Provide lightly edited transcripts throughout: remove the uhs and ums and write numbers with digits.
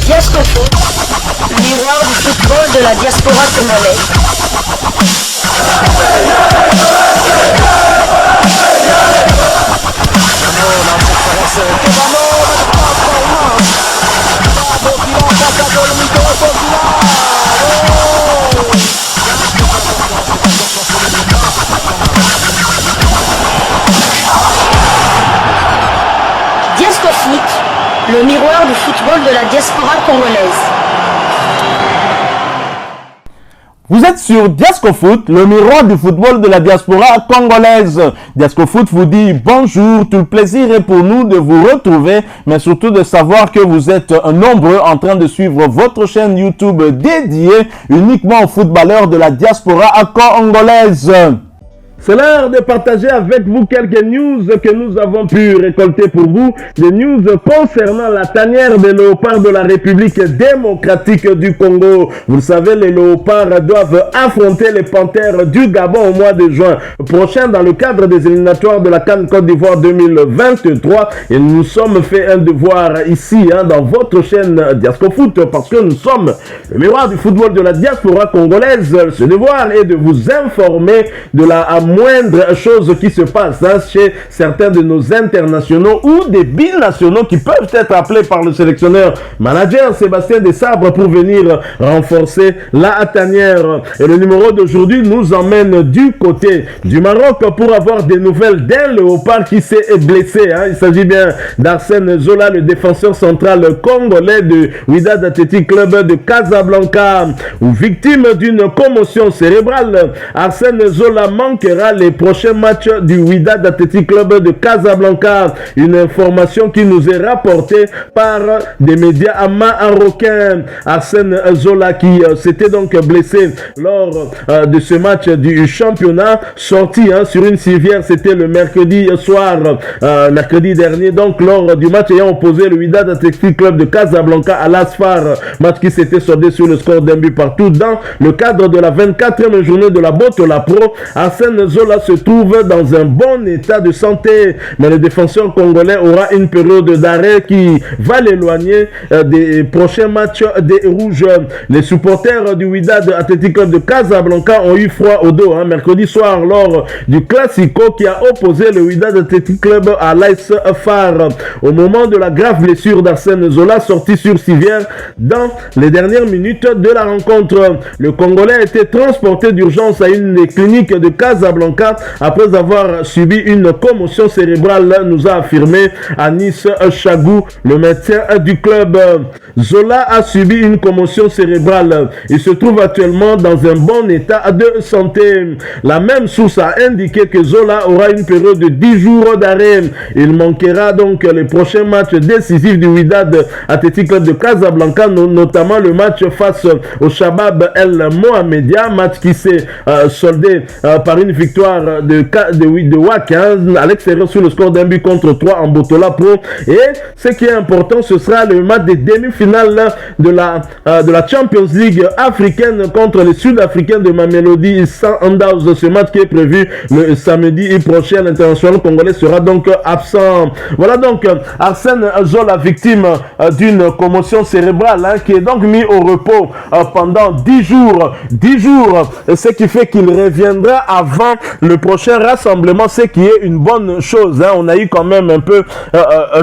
Diasco Foot, miroir du football de la diaspora congolaise. Diasco Foot, le miroir du football de la diaspora congolaise. Vous êtes sur Diasco Foot, le miroir du football de la diaspora congolaise. Diasco Foot vous dit bonjour, tout le plaisir est pour nous de vous retrouver, mais surtout de savoir que vous êtes nombreux en train de suivre votre chaîne YouTube dédiée uniquement aux footballeurs de la diaspora congolaise. C'est l'heure de partager avec vous quelques news que nous avons pu récolter pour vous. Des news concernant la tanière des léopards de la République démocratique du Congo. Vous le savez, les léopards doivent affronter les panthères du Gabon au mois de juin prochain dans le cadre des éliminatoires de la CAN Côte d'Ivoire 2023. Et nous sommes fait un devoir ici, dans votre chaîne Diasco Foot, parce que nous sommes le miroir du football de la diaspora congolaise. Ce devoir est de vous informer de la moindre chose qui se passe chez certains de nos internationaux ou des binationaux qui peuvent être appelés par le sélectionneur manager Sébastien Desabre pour venir renforcer la tanière. Et le numéro d'aujourd'hui nous emmène du côté du Maroc pour avoir des nouvelles d'un léopard qui s'est blessé. Il s'agit bien d'Arsène Zola, le défenseur central congolais de Wydad Athletic Club de Casablanca, victime d'une commotion cérébrale. Arsène Zola manquera les prochains matchs du Wydad Athletic Club de Casablanca. Une information qui nous est rapportée par des médias marocains. Arsène Zola qui s'était donc blessé lors de ce match du championnat, sorti sur une civière, c'était le mercredi soir, mercredi dernier, donc lors du match ayant opposé le Wydad Athletic Club de Casablanca à l'Asfar, match qui s'était soldé sur le score d'un but partout dans le cadre de la 24e journée de la Botola Pro. Arsène Zola se trouve dans un bon état de santé, mais le défenseur congolais aura une période d'arrêt qui va l'éloigner des prochains matchs des Rouges. Les supporters du Wydad Athletic Club de Casablanca ont eu froid au dos mercredi soir lors du Classico qui a opposé le Wydad Athletic Club à l'AS FAR. Au moment de la grave blessure d'Arsène Zola sorti sur civière dans les dernières minutes de la rencontre, le Congolais a été transporté d'urgence à une des cliniques de Casablanca après avoir subi une commotion cérébrale, nous a affirmé Anis Chagou, le médecin du club. Zola a subi une commotion cérébrale. Il se trouve actuellement dans un bon état de santé. La même source a indiqué que Zola aura une période de 10 jours d'arrêt. Il manquera donc les prochains matchs décisifs du Wydad Athletic Club de Casablanca, notamment le match face au Shabab El Mohamedia, match qui s'est soldé par une victoire de WAC à l'extérieur sur le score d'un but contre 3 en Botola Pro. Et ce qui est important, ce sera le match des demi-finales de la Champions League africaine contre les Sud-Africains de Mamelodi Sundowns. Ce match qui est prévu le samedi prochain. L'international congolais sera donc absent. Voilà donc Arsène Zola, victime d'une commotion cérébrale, qui est donc mis au repos pendant 10 jours. 10 jours, ce qui fait qu'il reviendra avant le prochain rassemblement, ce qui est une bonne chose. On a eu quand même un peu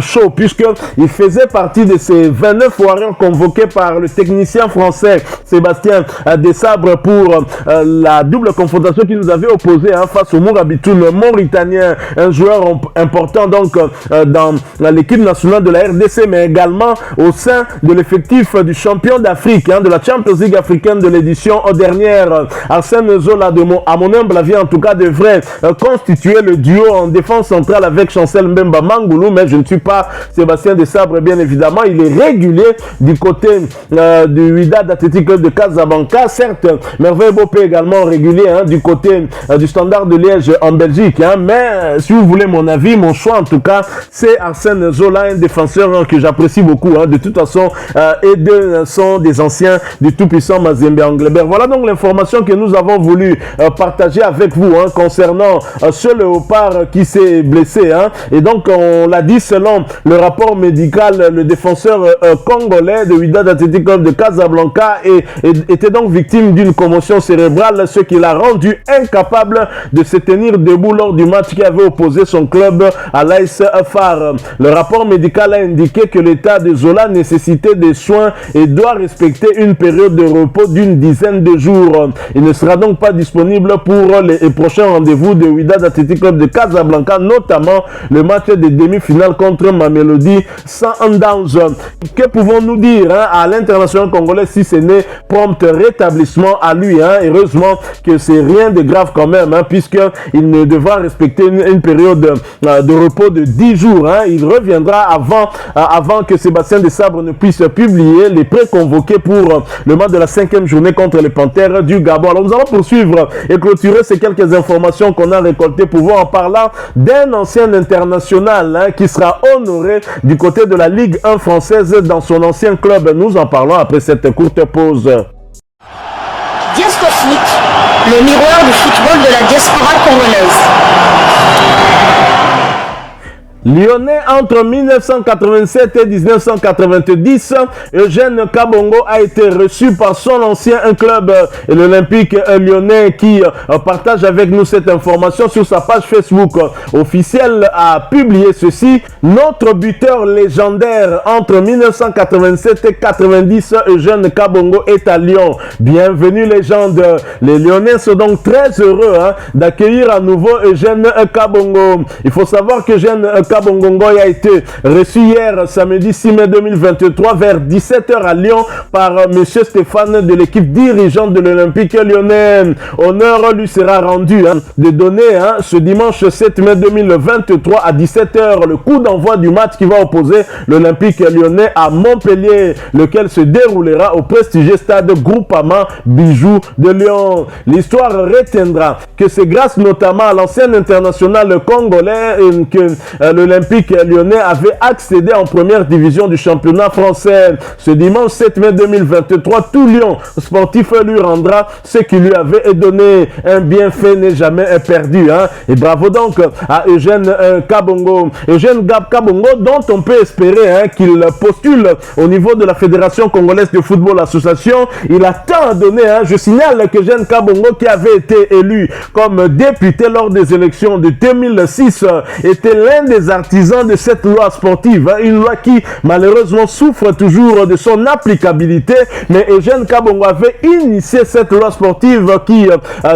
chaud, puisqu'il faisait partie de ces 29 warriors convoqués par le technicien français Sébastien Desabre pour la double confrontation qui nous avait opposé face au Mourabitoun mauritanien, un joueur important donc dans l'équipe nationale de la RDC, mais également au sein de l'effectif du champion d'Afrique, de la Champions League africaine de l'édition dernière. Arsène Zola, à mon humble avis en tout cas, devrait constituer le duo en défense centrale avec Chancel Mbemba Mangoulou, mais je ne suis pas Sébastien Desabre, bien évidemment. Il est régulier du côté du Wydad Athletic Club de Casablanca, certes. Merveille Bopé également régulier du côté du Standard de Liège en Belgique, mais si vous voulez mon avis, mon choix en tout cas, c'est Arsène Zola, un défenseur que j'apprécie beaucoup, de toute façon, et deux sont des anciens du tout-puissant Mazembe Anglebert. Voilà donc l'information que nous avons voulu partager avec vous. concernant ce léopard qui s'est blessé. Et donc, on l'a dit, selon le rapport médical, le défenseur congolais de Wydad Athletic Club de Casablanca était donc victime d'une commotion cérébrale, ce qui l'a rendu incapable de se tenir debout lors du match qui avait opposé son club à l'AS FAR. Le rapport médical a indiqué que l'état de Zola nécessitait des soins et doit respecter une période de repos d'une dizaine de jours. Il ne sera donc pas disponible pour les prochains rendez-vous de Wydad Athletic Club de Casablanca, notamment le match des demi-finales contre Mamelodi Sundowns. Que pouvons-nous dire à l'international congolais si ce n'est prompt rétablissement à lui? Heureusement que c'est rien de grave quand même, puisqu'il ne devra respecter une période de repos de 10 jours. Il reviendra avant que Sébastien Desabre ne puisse publier les pré-convoqués pour le match de la 5e journée contre les Panthères du Gabon. Alors nous allons poursuivre et clôturer ces quelques informations qu'on a récoltées pour voir en parlant d'un ancien international qui sera honoré du côté de la Ligue 1 française dans son ancien club. Nous en parlons après cette courte pause. Diasco Foot, le miroir du football de la diaspora congolaise. Lyonnais entre 1987 et 1990, Eugène Kabongo a été reçu par son ancien club, l'Olympique Lyonnais, qui partage avec nous cette information sur sa page Facebook officielle, a publié ceci: notre buteur légendaire entre 1987 et 90, Eugène Kabongo, est à Lyon. Bienvenue légende. Les Lyonnais sont donc très heureux d'accueillir à nouveau Eugène Kabongo. Il faut savoir que Eugène Kabongo a été reçu hier samedi 6 mai 2023 vers 17h à Lyon par M. Stéphane de l'équipe dirigeante de l'Olympique Lyonnais. Honneur lui sera rendu de donner ce dimanche 7 mai 2023 à 17h le coup d'envoi du match qui va opposer l'Olympique Lyonnais à Montpellier, lequel se déroulera au prestigieux stade Groupama Bijoux de Lyon. L'histoire retiendra que c'est grâce notamment à l'ancien international congolais que l'Olympique Lyonnais avait accédé en première division du championnat français. Ce dimanche 7 mai 2023, tout Lyon sportif lui rendra ce qu'il lui avait donné. Un bienfait n'est jamais perdu. Et bravo donc à Eugène Kabongo. Eugène Kabongo, dont on peut espérer qu'il postule au niveau de la Fédération congolaise de football association. Il a tant à donner. Je signale que Eugène Kabongo, qui avait été élu comme député lors des élections de 2006, était l'un des artisans de cette loi sportive, une loi qui malheureusement souffre toujours de son applicabilité, mais Eugène Kabongo avait initié cette loi sportive qui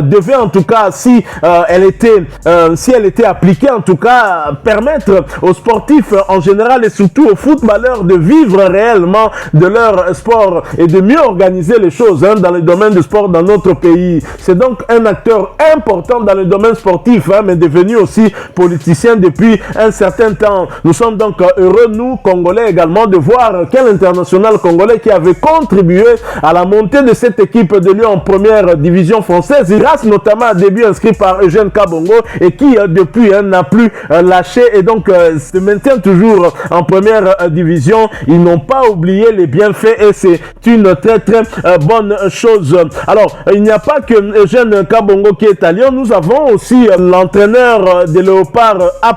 devait en tout cas, si elle était appliquée, en tout cas permettre aux sportifs en général et surtout aux footballeurs de vivre réellement de leur sport et de mieux organiser les choses dans le domaine du sport dans notre pays. C'est donc un acteur important dans le domaine sportif, mais devenu aussi politicien depuis un certain temps. Nous sommes donc heureux, nous, Congolais également, de voir quel international congolais qui avait contribué à la montée de cette équipe de Lyon en première division française, grâce notamment à un début inscrit par Eugène Kabongo et qui depuis n'a plus lâché et donc se maintient toujours en première division. Ils n'ont pas oublié les bienfaits et c'est une très très bonne chose. Alors, il n'y a pas que Eugène Kabongo qui est à Lyon, nous avons aussi l'entraîneur des Léopards A',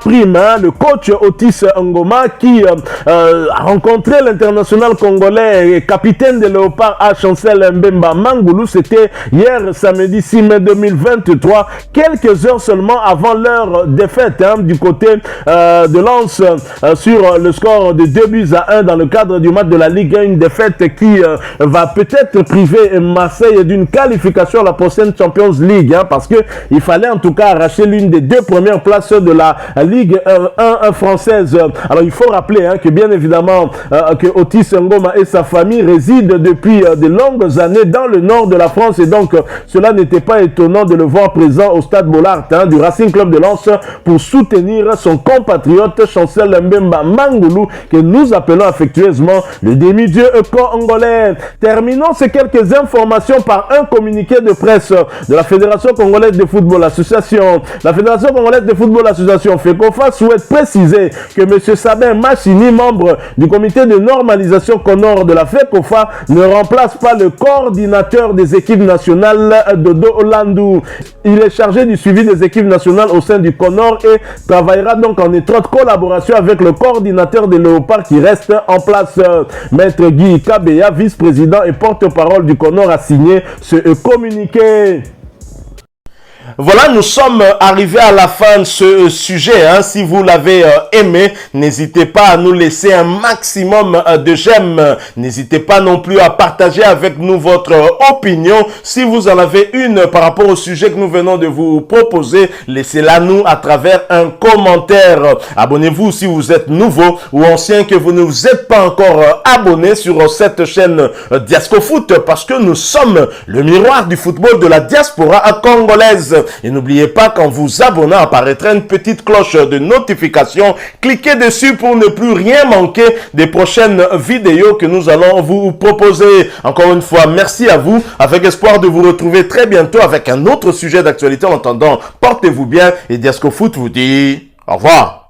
le coach Otis Ngoma, qui a rencontré l'international congolais et capitaine des Léopards A, Chancel Mbemba Mangoulou. C'était hier samedi 6 mai 2023, quelques heures seulement avant leur défaite du côté de Lens sur le score de 2-1 dans le cadre du match de la Ligue 1, une défaite qui va peut-être priver Marseille d'une qualification à la prochaine Champions League, parce que il fallait en tout cas arracher l'une des deux premières places de la Ligue 1 française. Alors il faut rappeler que bien évidemment que Otis Ngoma et sa famille résident depuis de longues années dans le nord de la France et donc cela n'était pas étonnant de le voir présent au stade Bollard du Racing Club de Lens pour soutenir son compatriote Chancel Mbemba Mangoulou, que nous appelons affectueusement le demi-dieu congolais. Terminons ces quelques informations par un communiqué de presse de la Fédération congolaise de football association. La Fédération congolaise de football association FECOFA souhaite préciser que M. Sabin Machini, membre du comité de normalisation Conor de la FECOFA, ne remplace pas le coordinateur des équipes nationales Dodo Olandou. Il est chargé du suivi des équipes nationales au sein du Conor et travaillera donc en étroite collaboration avec le coordinateur des Léopards qui reste en place. Maître Guy Kabeya, vice-président et porte-parole du Conor, a signé ce communiqué. Voilà, nous sommes arrivés à la fin de ce sujet. Si vous l'avez aimé, n'hésitez pas à nous laisser un maximum de j'aime. N'hésitez pas non plus à partager avec nous votre opinion. Si vous en avez une par rapport au sujet que nous venons de vous proposer, laissez-la nous à travers un commentaire. Abonnez-vous si vous êtes nouveau ou ancien, que vous ne vous êtes pas encore abonné sur cette chaîne Diascofoot, parce que nous sommes le miroir du football de la diaspora congolaise. Et n'oubliez pas qu'en vous abonnant apparaîtra une petite cloche de notification. Cliquez dessus pour ne plus rien manquer des prochaines vidéos que nous allons vous proposer. Encore une fois, merci à vous, avec espoir de vous retrouver très bientôt avec un autre sujet d'actualité. En attendant, portez-vous bien et Diascofoot vous dit au revoir.